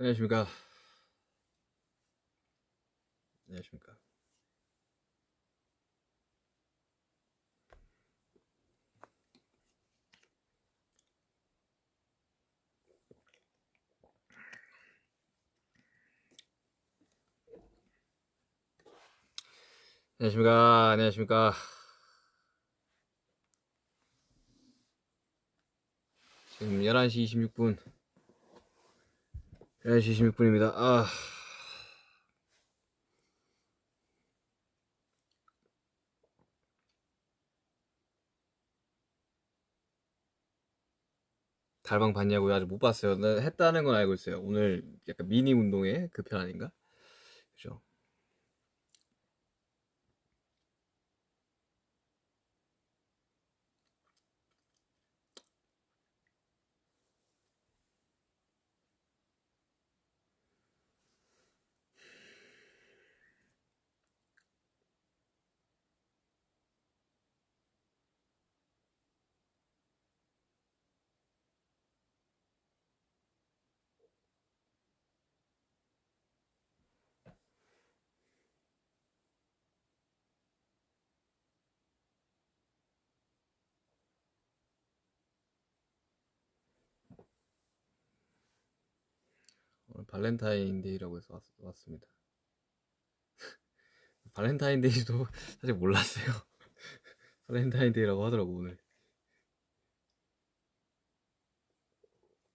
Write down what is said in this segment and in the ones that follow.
안녕하십니까. 안녕하십니까. 안녕하십니까. 안녕하십니까. 지금 11시 26분. 11시 26분입니다. 달방 봤냐고요? 아직 못 봤어요. 나 했다는 건 알고 있어요. 오늘 약간 미니 운동회 그 편 아닌가? 그죠? 오늘 발렌타인데이라고 해서 왔습니다. 발렌타인데이도 사실 몰랐어요. 발렌타인데이라고 하더라고 오늘.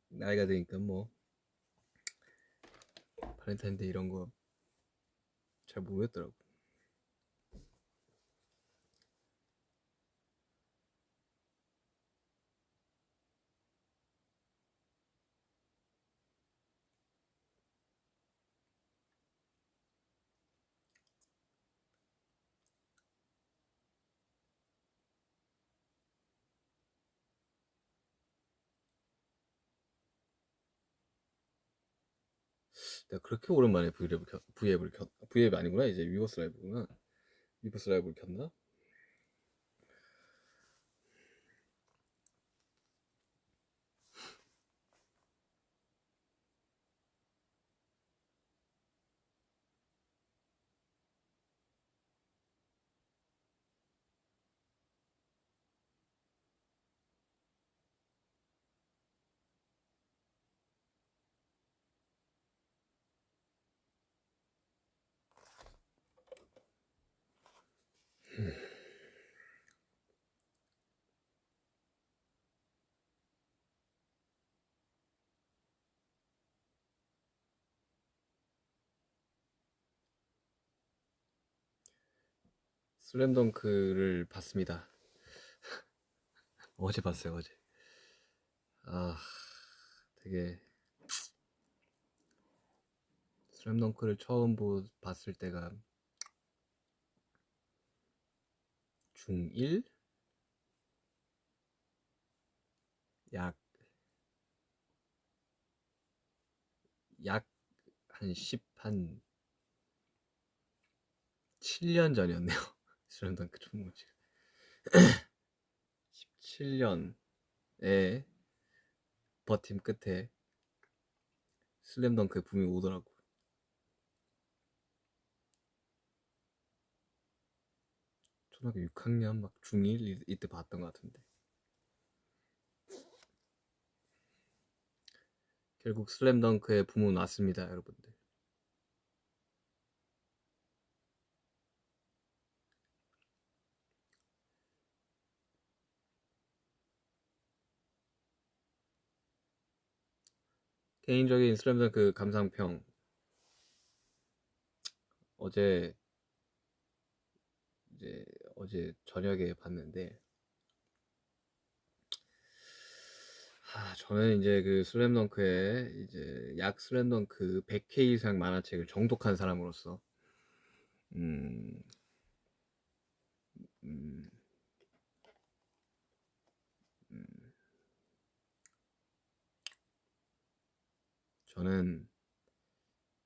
나이가 드니까 뭐 발렌타인데이 이런 거 잘 모르겠더라고. 내가 그렇게 오랜만에 V앱이 아니구나. 이제 위버스 라이브구나. 위버스 라이브를 켰나? 슬램덩크를 봤습니다. 어제 봤어요, 어제. 아, 되게 슬램덩크를 처음 봤을 때가 중1? 약, 약 한 7년 전이었네요. 슬램덩크 처음 본 지가. 17년에 버팀 끝에 슬램덩크의 붐이 오더라고. 초등학교 6학년 막 중1 이때 봤던 것 같은데. 결국 슬램덩크의 붐은 왔습니다, 여러분들. 개인적인 슬램덩크 감상평. 어제 이제 어제 저녁에 봤는데, 저는 이제 그 슬램덩크에 이제 약 슬램덩크 100회 이상 만화책을 정독한 사람으로서 음, 음, 음, 저는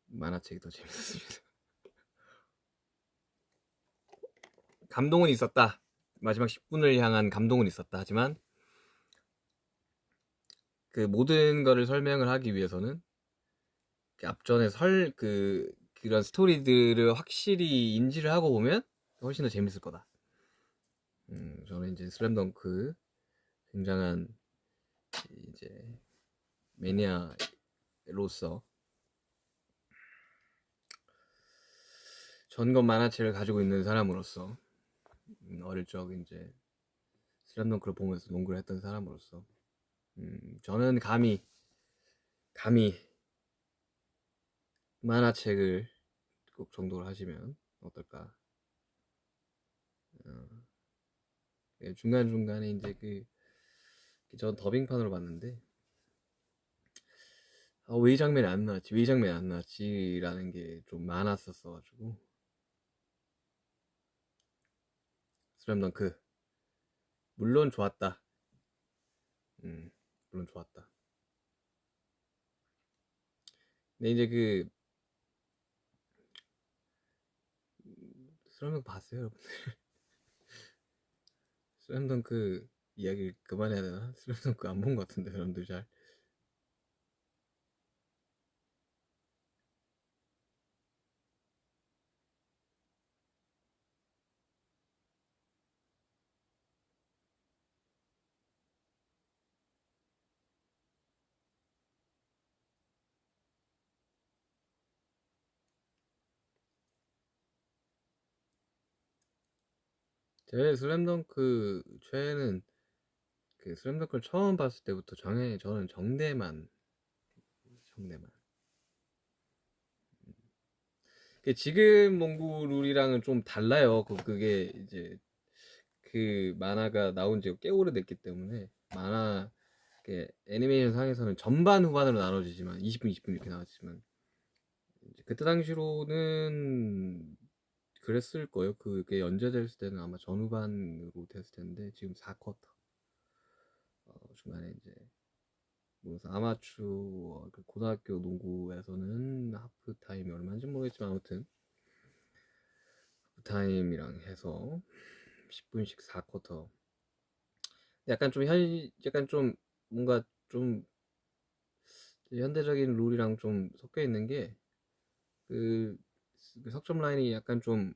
만화책이 더 재밌었습니다. 감동은 있었다. 마지막 10분을 향한 감동은 있었다. 하지만 그 모든 거를 설명을 하기 위해서는 앞전에 그런 스토리들을 확실히 인지를 하고 보면 훨씬 더 재밌을 거다. 저는 이제 슬램덩크 굉장한 이제 매니아로서 전권 만화책을 가지고 있는 사람으로서 어릴 적 이제 슬램덩크를 보면서 농구를 했던 사람으로서 저는 감히 만화책을 꼭 정독을 하시면 어떨까. 중간중간에 이제 전 더빙판으로 봤는데 왜 이 장면이 안 나왔지? 왜 이 장면이 안 나왔지? 라는 게 좀 많았었어가지고 슬램덩크 물론 좋았다. 물론 좋았다. 근데 이제 슬램덩크 봤어요, 여러분? 슬램덩크 이야기를 그만해야 되나? 슬램덩크 안 본 것 같은데 사람들 잘. 제 슬램덩크 최애는 슬램덩크를 처음 봤을 때부터 저는 정대만. 지금 농구 룰이랑은 좀 달라요. 그게 이제 그 만화가 나온 지 꽤 오래됐기 때문에 애니메이션 상에서는 전반 후반으로 나눠지지만 20분 20분 이렇게 나왔지만 이제 그때 당시로는 그랬을 거예요. 그게 연재됐을 때는 아마 전후반으로 됐을 텐데 지금 4쿼터 중간에 이제 무슨 아마추어 고등학교 농구에서는 하프 타임이 얼마인지 모르겠지만 아무튼 하프 타임이랑 해서 10분씩 4쿼터. 약간 좀 뭔가 좀 현대적인 룰이랑 좀 섞여 있는 게 그 석점 라인이 약간 좀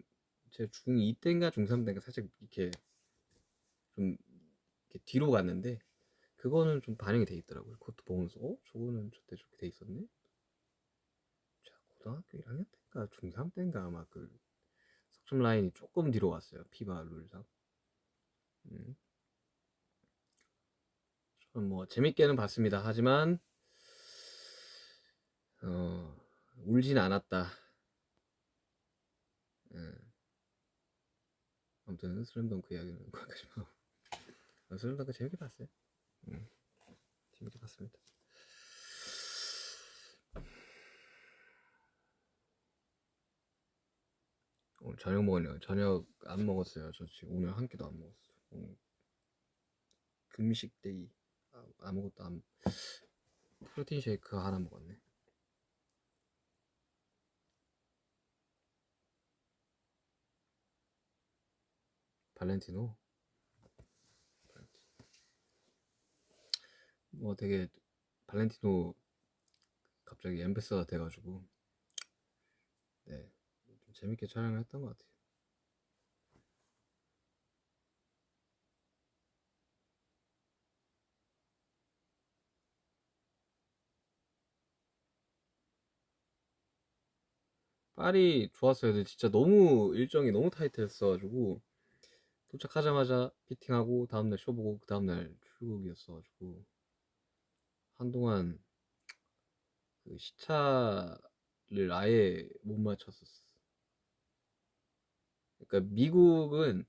제 중2 때인가 중3 때인가 살짝 좀 이렇게 뒤로 갔는데 그거는 좀 반영이 돼 있더라고요. 그것도 보면서 저거는 저때 저렇게 돼 있었네. 자, 고등학교 1학년 때인가 중3 때인가 아마 석점 라인이 조금 뒤로 갔어요. 피바 룰상. 음. 저는 뭐 재밌게는 봤습니다. 하지만 울진 않았다. 예. 아무튼 슬램덩크 이야기는 거기까지 하고 슬램덩크 재밌게 봤어요. 재밌게 봤습니다. 오늘 저녁 먹으려고 저녁 안 먹었어요. 저 지금 오늘 한 끼도 안 먹었어요. 오늘 금식 데이. 아무것도 안 프로틴 쉐이크 하나 먹었네. 발렌티노 뭐 되게 발렌티노 갑자기 엠베서가 돼가지고 네, 좀 재밌게 촬영을 했던 것 같아요. 파리 좋았어요. 근데 진짜 너무 일정이 너무 타이트했어가지고 도착하자마자 피팅하고 다음날 쇼 보고 그 다음날 출국이었어가지고 한동안 시차를 아예 못 맞췄었어. 그러니까 미국은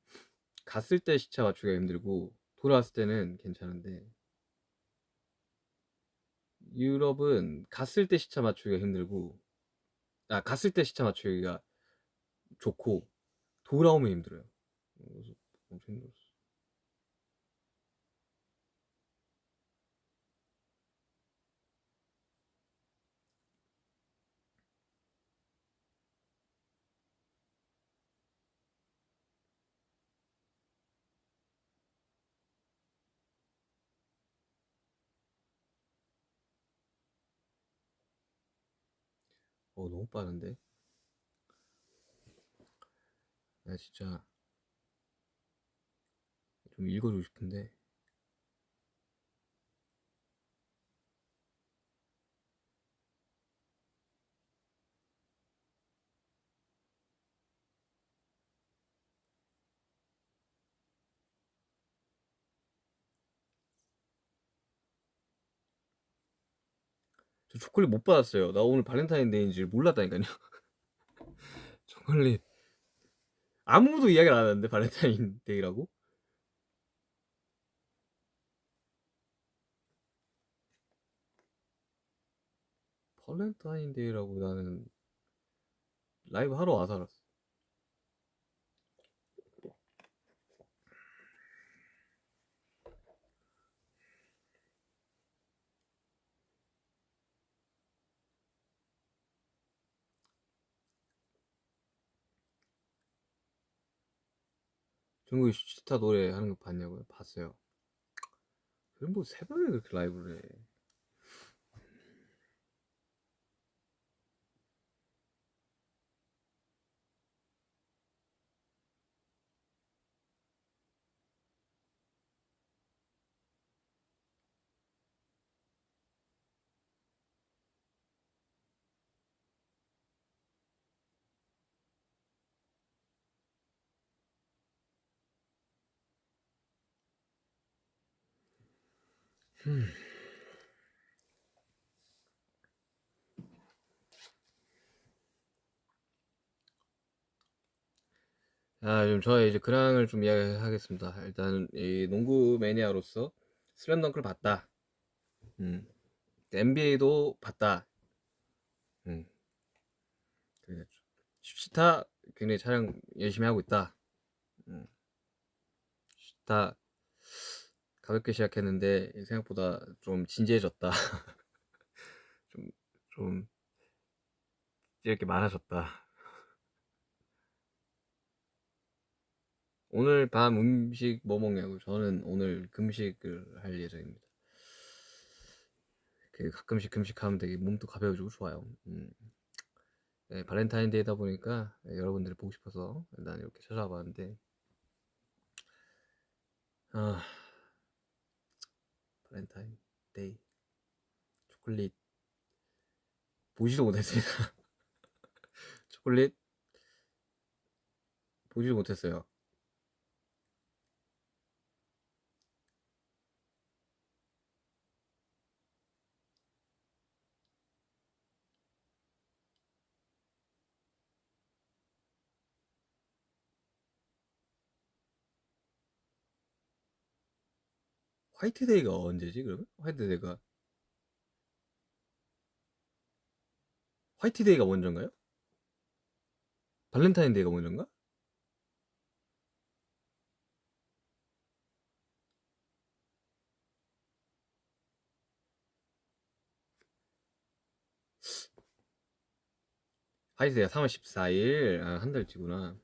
갔을 때 시차 맞추기가 힘들고 돌아왔을 때는 괜찮은데 유럽은 갔을 때 시차 맞추기가 힘들고 갔을 때 시차 맞추기가 좋고 돌아오면 힘들어요. 그래서 엄청 힘들었어. 너무 빠른데? 나 진짜 좀 읽어주고 싶은데. 저 초콜릿 못 받았어요. 나 오늘 발렌타인데이인지 몰랐다니까요. 초콜릿 아무도 이야기를 안 하는데 발렌타인데이라고? 발렌타인데이라고 나는 라이브 하러 와서 알았어. 중국이 슈치타 노래 하는 거 봤냐고요? 봤어요. 그럼 뭐 새벽에 그렇게 라이브를 해. 좀 저의 이제 근황을 좀 이야기하겠습니다. 일단 이 농구 매니아로서 슬램덩크를 봤다. NBA도 봤다. 음, 그래 슈치타 굉장히 촬영 열심히 하고 있다. 음, 슈치타 가볍게 시작했는데 생각보다 좀 진지해졌다. 좀, 좀 이렇게 많아졌다. 오늘 밤 음식 뭐 먹냐고. 저는 오늘 금식을 할 예정입니다. 가끔씩 금식하면 되게 몸도 가벼워지고 좋아요. 네, 발렌타인데이다 보니까 여러분들을 보고 싶어서 난 이렇게 찾아와 봤는데, 아, 발렌타인데이 초콜릿 보지도 못했습니다. 초콜릿 보지도 못했어요. 화이트데이가 언제지 그러면? 화이트데이가 먼저인가요? 발렌타인데이가 먼저인가? 화이트데이가 3월 14일. 한 달치구나.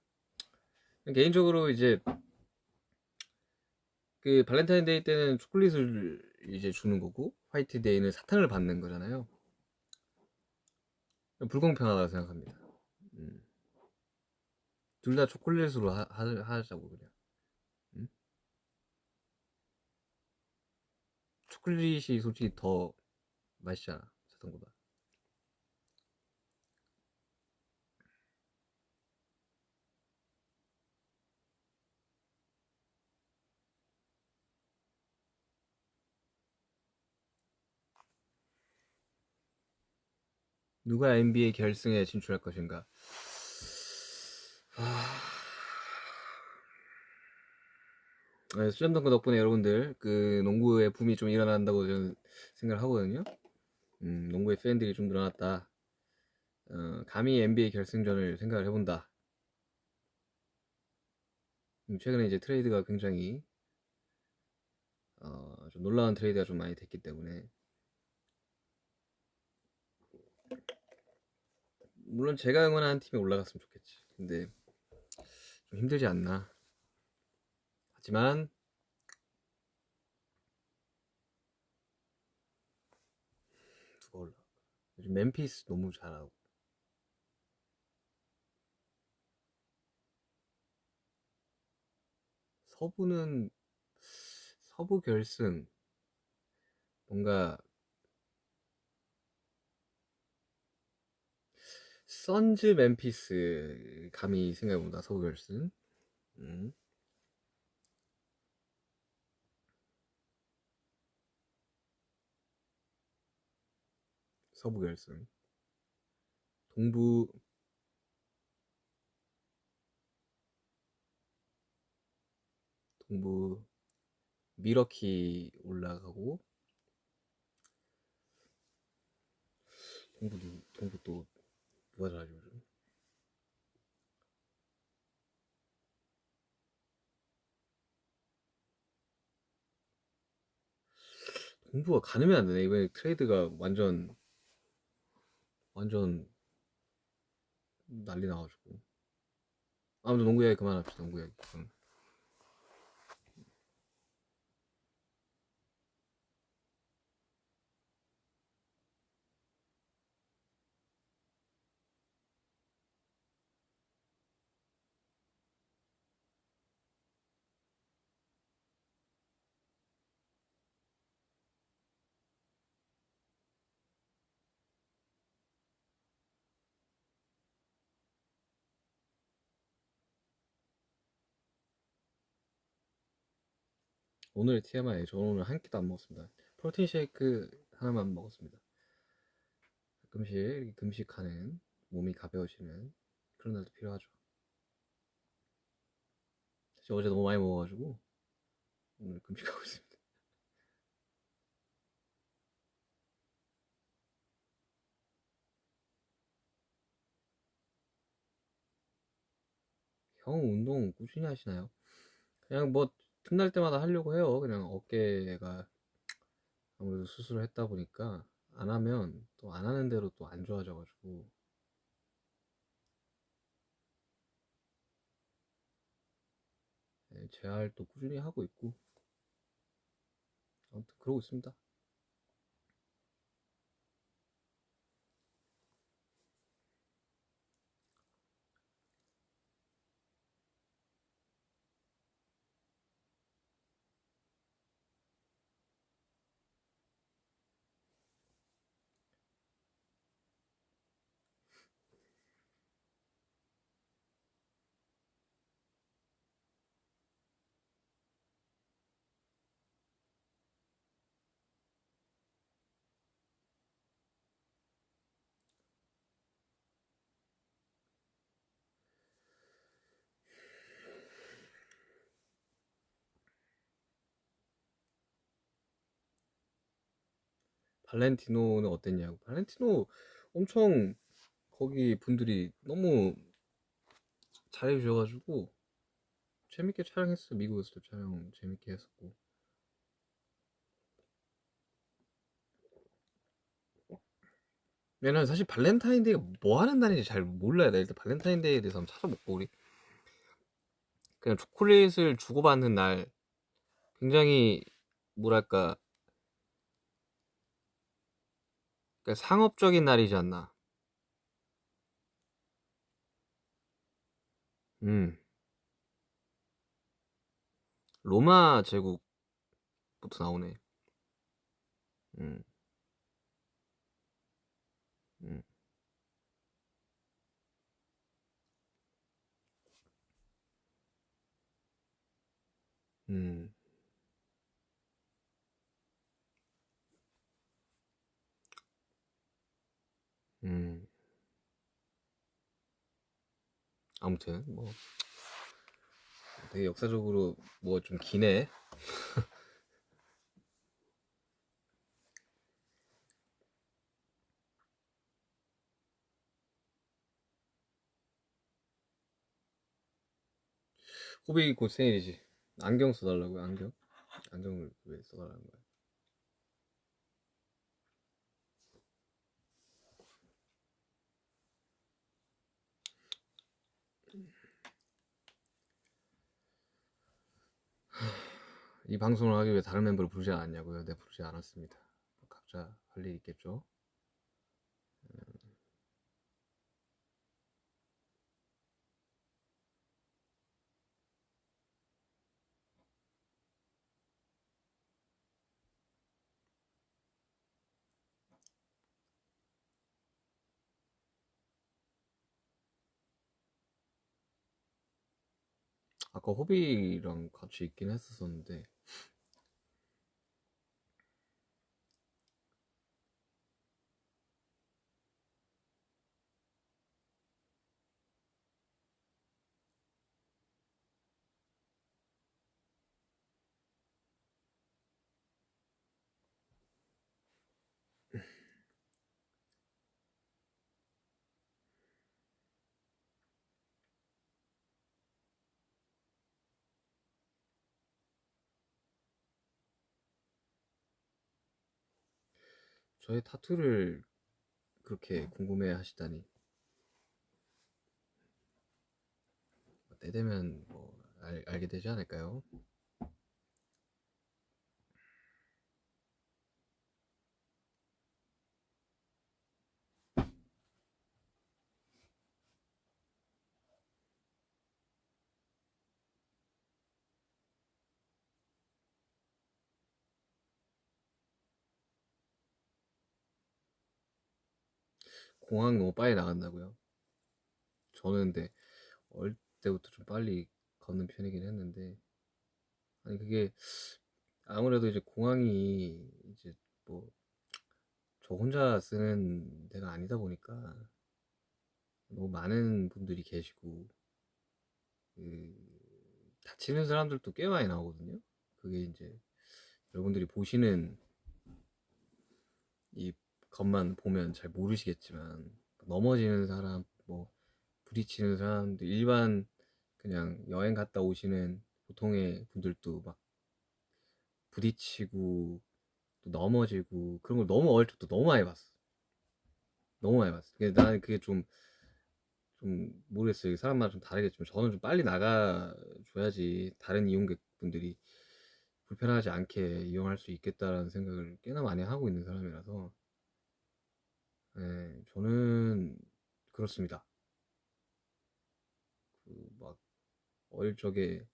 개인적으로 이제 그 발렌타인데이 때는 초콜릿을 이제 주는 거고 화이트데이는 사탕을 받는 거잖아요. 불공평하다고 생각합니다. 음. 둘 다 초콜릿으로 하자고 그냥. 음? 초콜릿이 솔직히 더 맛있잖아 사탕보다. 누가 NBA 결승에 진출할 것인가? 슬램덩크 덕분에 여러분들 그 농구의 붐이 좀 일어난다고 저는 생각을 하거든요. 농구의 팬들이 좀 늘어났다. 감히 NBA 결승전을 생각을 해본다. 최근에 이제 트레이드가 굉장히 좀 놀라운 트레이드가 좀 많이 됐기 때문에, 물론 제가 응원하는 팀이 올라갔으면 좋겠지. 근데 좀 힘들지 않나. 하지만 누가 올라? 요즘 멤피스 너무 잘하고 서부는 서부 결승 뭔가 선즈 멤피스 감이 생각해본다. 서부 결승. 음. 서부 결승. 동부 미러키 올라가고 동부 또 누가 잘하지 요즘? 동부가 가늠이 안 되네. 이번에 트레이드가 완전 난리 나가지고. 아무튼 농구 이야기 그만합시다. 농구 이야기. 응. 오늘의 TMI. 저는 오늘 한 끼도 안 먹었습니다. 프로틴 쉐이크 하나만 먹었습니다. 가끔씩 이렇게 금식하는 몸이 가벼워지는 그런 날도 필요하죠. 사실 어제 너무 많이 먹어가지고 오늘 금식하고 있습니다. 형 운동 꾸준히 하시나요? 그냥 뭐 틈날 때마다 하려고 해요. 그냥 어깨가 아무래도 수술을 했다 보니까 안 하면 또 안 하는 대로 또 안 좋아져가지고 재활 또 꾸준히 하고 있고 아무튼 그러고 있습니다. 발렌티노는 어땠냐고. 발렌티노 엄청 거기 분들이 너무 잘해주셔가지고 재밌게 촬영했어. 미국에서도 촬영 재밌게 했었고. 왜냐면 사실 발렌타인데이가 뭐 하는 날인지 잘 몰라요. 나 일단 발렌타인데이에 대해서 한번 찾아볼고 우리 그냥 초콜릿을 주고받는 날 굉장히 뭐랄까 그러니까 상업적인 날이지 않나. 음 로마 제국부터 나오네. 음, 음, 음. 음. 아무튼 뭐 되게 역사적으로 뭐 좀 기네. 호비 곧 생일이지. 안경 써달라고요. 안경을 왜 써달라는 거야? 이 방송을 하기 위해 다른 멤버를 부르지 않았냐고요? 네, 부르지 않았습니다. 각자 할 일 있겠죠. 아까 호비랑 같이 있긴 했었었는데 저의 타투를 그렇게 궁금해 하시다니 때 되면 뭐 알게 되지 않을까요? 공항 너무 빨리 나간다고요? 저는 근데 어릴 때부터 좀 빨리 걷는 편이긴 했는데 아니 그게 아무래도 이제 공항이 이제 뭐 저 혼자 쓰는 데가 아니다 보니까 너무 많은 분들이 계시고 그 다치는 사람들도 꽤 많이 나오거든요. 그게 이제 여러분들이 보시는 이 것만 보면 잘 모르시겠지만 넘어지는 사람, 뭐 부딪히는 사람들, 일반 그냥 여행 갔다 오시는 보통의 분들도 막 부딪히고 또 넘어지고 그런 걸 너무 어릴 때부터 너무 많이 봤어. 너무 많이 봤어. 근데 나는 그게 좀 모르겠어요. 사람마다 좀 다르겠지만 저는 좀 빨리 나가줘야지 다른 이용객분들이 불편하지 않게 이용할 수 있겠다라는 생각을 꽤나 많이 하고 있는 사람이라서 네, 저는 그렇습니다. 그 막 어릴 적에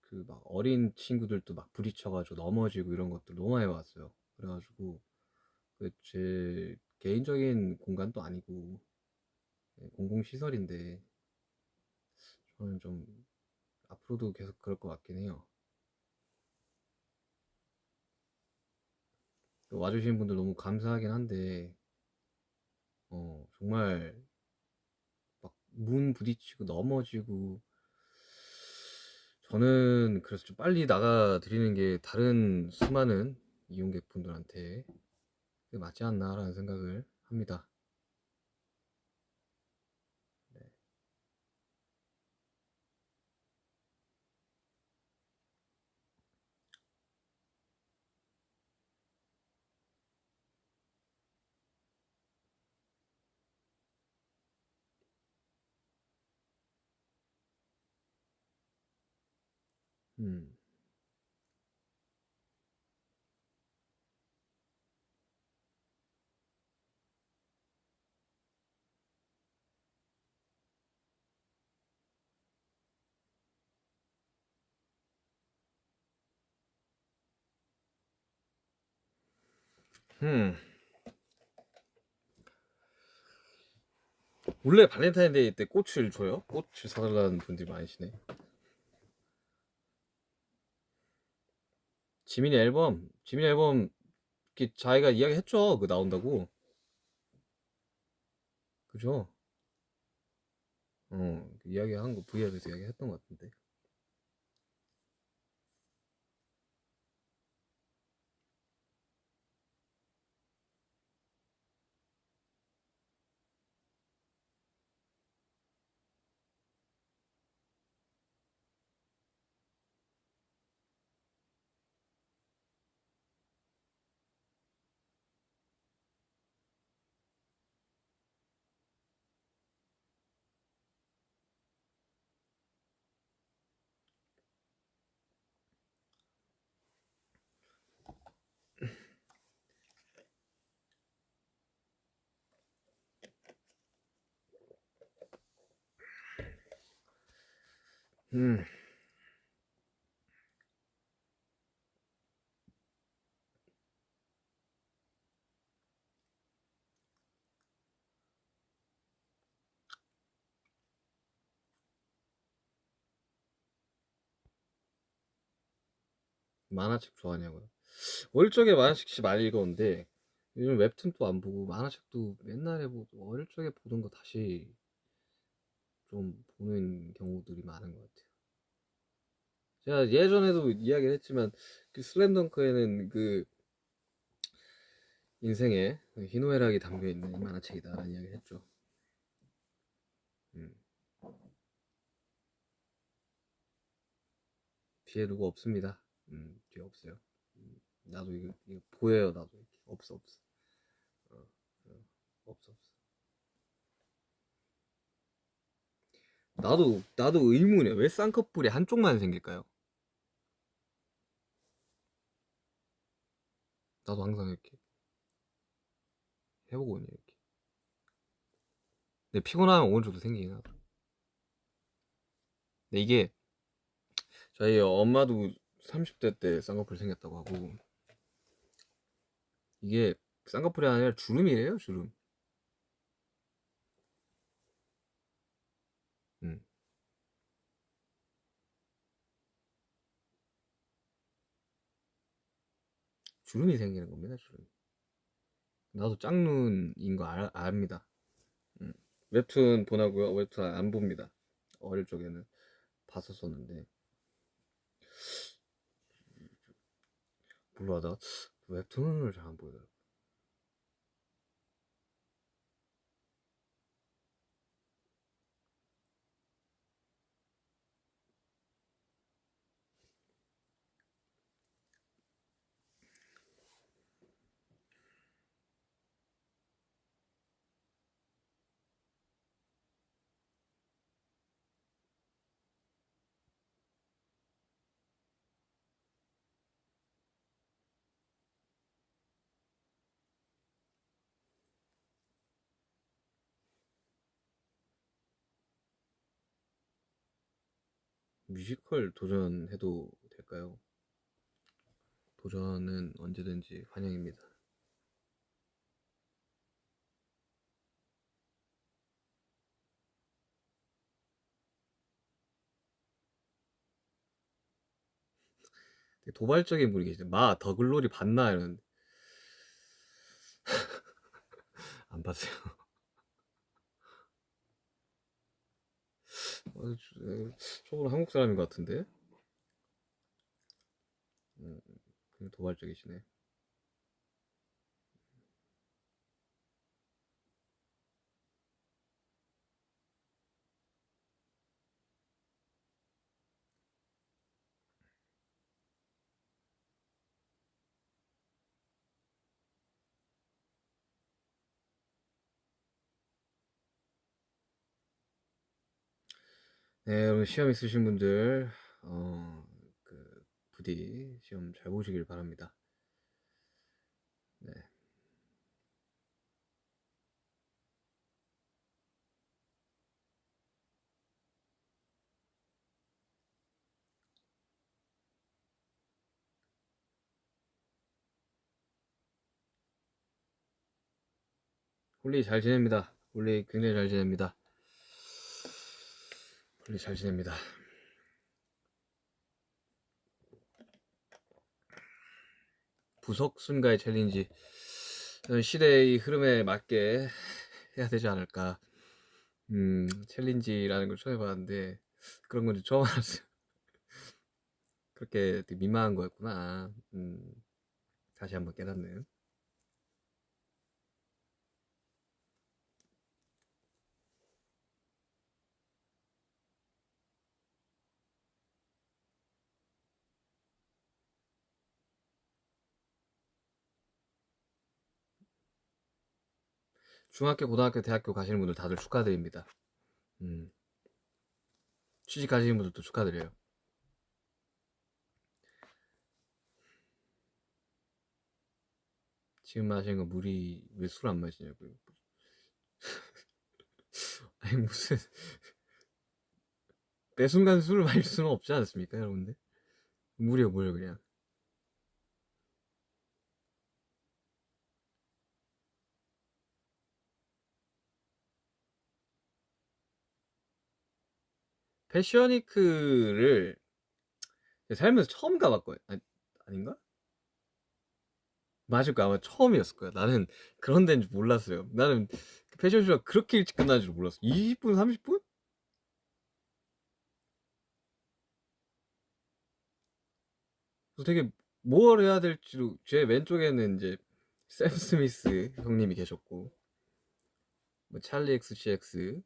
그 막 어린 친구들도 막 부딪혀가지고 넘어지고 이런 것들 너무 많이 봤어요. 그래가지고 그 제 개인적인 공간도 아니고 공공시설인데 저는 좀 앞으로도 계속 그럴 것 같긴 해요. 와주신 분들 너무 감사하긴 한데 정말 막 문 부딪히고 넘어지고 저는 그래서 좀 빨리 나가 드리는 게 다른 수많은 이용객분들한테 그게 맞지 않나라는 생각을 합니다. 네. 음. 음. 원래 발렌타인데이 때 꽃을 줘요? 꽃을 사달라는 분들이 많으시네. 지민이 앨범 자기가 이야기했죠. 그 나온다고. 그죠? 그 이야기한 거 V앱에서 이야기했던 것 같은데. 음. 만화책 좋아하냐고요? 어릴 적에 만화책 많이 읽었는데 요즘 웹툰도 안 보고 만화책도 옛날에 보고 어릴 적에 보던 거 다시 좀 보는 경우들이 많은 것 같아요. 제가 예전에도 이야기를 했지만 그 슬램덩크에는 그 인생에 희노애락이 담겨있는 만화책이다라는 이야기를 했죠. 뒤에 누구 없습니다. 뒤에 없어요. 나도 이거 보여요. 나도 이렇게. 없어. 어, 없어. 나도 의문이야. 왜 쌍꺼풀이 한쪽만 생길까요? 나도 항상 이렇게 해보거든요. 이렇게. 근데 피곤하면 오른쪽도 생기긴 하더라. 근데 이게 저희 엄마도 30대 때 쌍꺼풀 생겼다고 하고 이게 쌍꺼풀이 아니라 주름이래요. 주름. 음. 주름이 생기는 겁니다. 주름. 나도 짝눈인 거 압니다. 웹툰 보나고요? 웹툰 안 봅니다. 어릴 적에는 봤었었는데 몰라 나 웹툰을 잘 안 보더라고. 뮤지컬 도전해도 될까요? 도전은 언제든지 환영입니다. 되게 도발적인 분이 계시네. 마 더글로리 봤나 이러는데 안 봤어요. 저분 한국 사람인 것 같은데. 그냥 도발적이시네. 네, 여러분 시험 있으신 분들 그 부디 시험 잘 보시길 바랍니다. 네. 홀리 잘 지냅니다. 홀리 굉장히 잘 지냅니다. 홀리 잘 지냅니다. 부석순가의 챌린지 시대의 흐름에 맞게 해야 되지 않을까. 챌린지라는 걸 처음 해봤는데 그런 건지 처음 알았어요. 그렇게 되게 민망한 거였구나. 다시 한번 깨닫네요. 중학교, 고등학교, 대학교 가시는 분들 다들 축하드립니다. 취직 가시는 분들도 축하드려요. 지금 마시는 거 물이 왜 술 안 마시냐고요. 아니 무슨 매 순간 술을 마실 수는 없지 않습니까 여러분들? 물이요 물 그냥. 패션위크를 살면서 처음 가봤거든요. 아닌가? 맞을 거야. 아마 처음이었을 거야. 나는 그런 데인 줄 몰랐어요. 나는 그 패션쇼가 그렇게 일찍 끝나는 줄 몰랐어. 20분, 30분? 그래서 되게 뭘 해야 될지도, 제 왼쪽에는 이제 샘 스미스 형님이 계셨고, 뭐 찰리 XCX,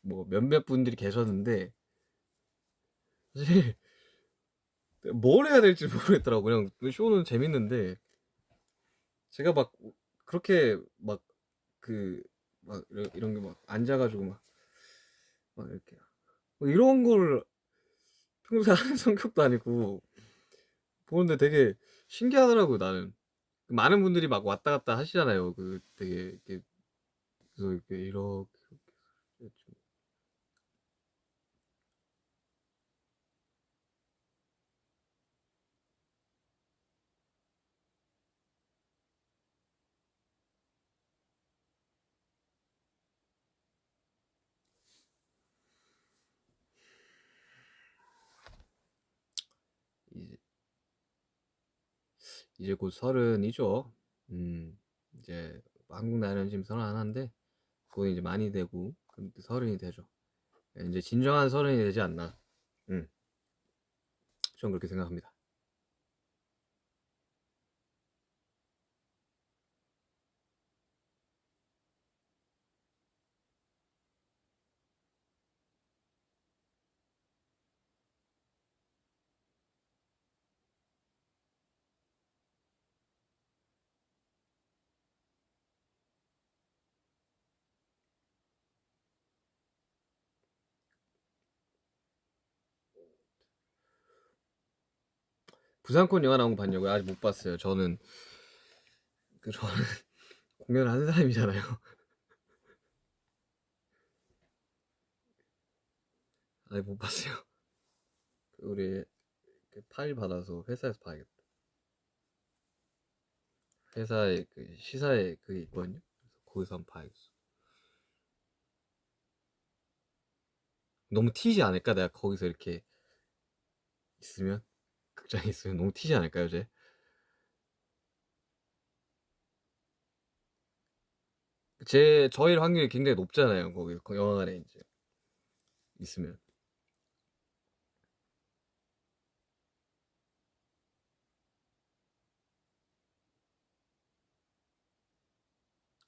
뭐 몇몇 분들이 계셨는데, 사실 뭘 해야 될지 모르겠더라고. 그냥 쇼는 재밌는데, 제가 막 그렇게 막 그, 막 이런 게 막 앉아가지고 막 이렇게. 뭐 이런 걸 평소에 하는 성격도 아니고, 보는데 되게 신기하더라고요, 나는. 많은 분들이 막 왔다 갔다 하시잖아요. 그 되게 이렇게, 그래서 이렇게 좀 이제 이제 곧 서른이죠. 이제 한국 나이는 지금 서른 하나인데 곧 이제 많이 되고 그럼 또 서른이 되죠. 이제 진정한 서른이 되지 않나. 음, 전 그렇게 생각합니다. 부산콘 영화 나온 거 봤냐고요? 아직 못 봤어요. 저는 공연을 하는 사람이잖아요. 아직 못 봤어요. 우리 파일 받아서 회사에서 봐야겠다. 회사에 그 시사에 그게 있거든요. 그래서 거기서 한번 봐야겠어. 너무 튀지 않을까? 내가 거기서 이렇게 있으면, 극장에 있으면 너무 튀지 않을까요, 제? 저일 확률이 굉장히 높잖아요. 거기 영화관에 이제 있으면.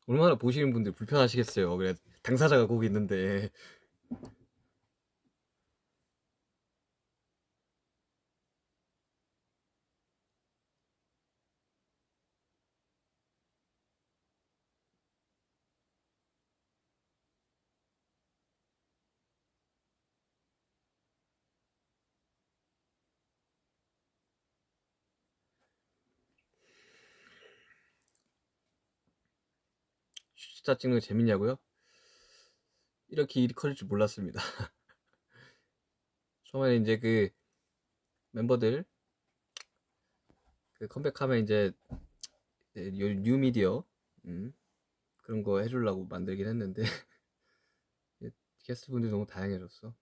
얼마나 보시는 분들 불편하시겠어요. 그래, 당사자가 거기 있는데. 숫자 찍는 거 재밌냐고요? 이렇게 일이 커질 줄 몰랐습니다. 처음에 이제 그 멤버들 그 컴백하면 이제 뉴미디어 그런 거 해주려고 만들긴 했는데 게스트 분들이 너무 다양해졌어.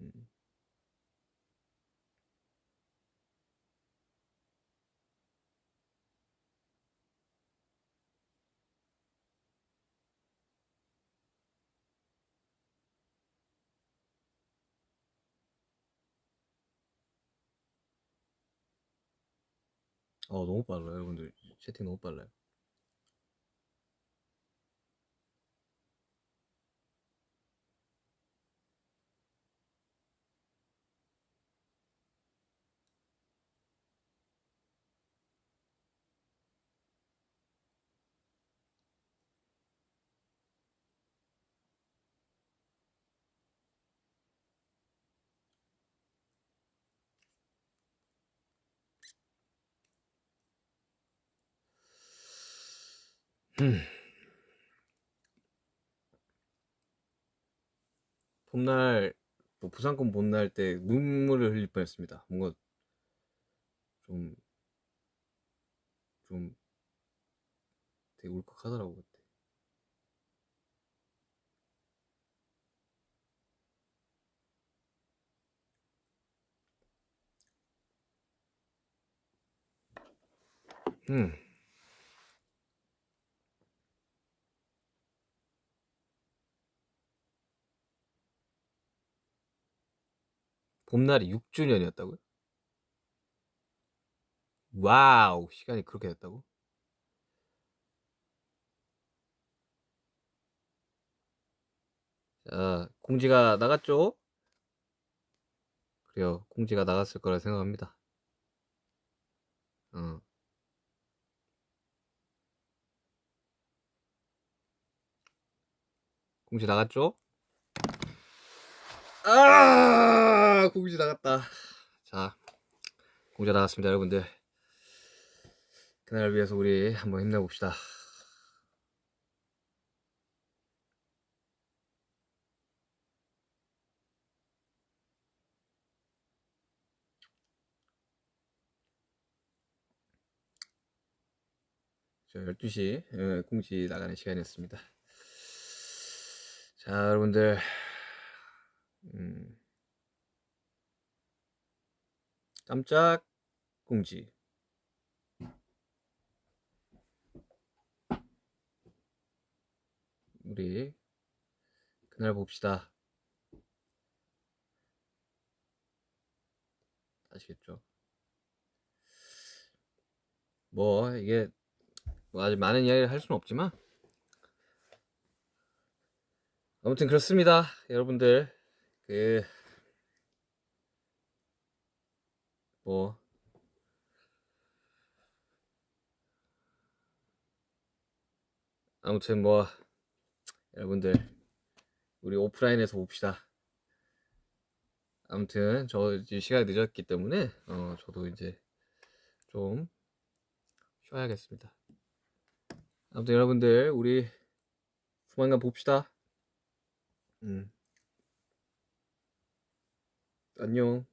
음. 너무 빨라요, 여러분들. 채팅 너무 빨라요. 음. 봄날, 뭐 부산권 봄날 때 눈물을 흘릴 뻔했습니다. 뭔가 좀, 좀 되게 울컥하더라고 그때. 음. 봄날이 6주년이었다고요? 와우, 시간이 그렇게 됐다고? 자, 공지가 나갔죠? 그래요, 공지가 나갔을 거라 생각합니다. 어. 공지 나갔죠? 아, 공지 나갔다. 자, 공지 나갔습니다, 여러분들. 그날을 위해서 우리 한번 힘내봅시다. 자, 12시 공지 나가는 시간이었습니다. 자, 여러분들, 깜짝 공지. 우리 그날 봅시다. 아시겠죠? 뭐 이게 뭐 아주 많은 이야기를 할 수는 없지만 아무튼 그렇습니다, 여러분들. 뭐 아무튼 뭐 여러분들 우리 오프라인에서 봅시다. 아무튼 저 이제 시간이 늦었기 때문에 저도 이제 좀 쉬어야겠습니다. 아무튼 여러분들 우리 조만간 봅시다. 안녕.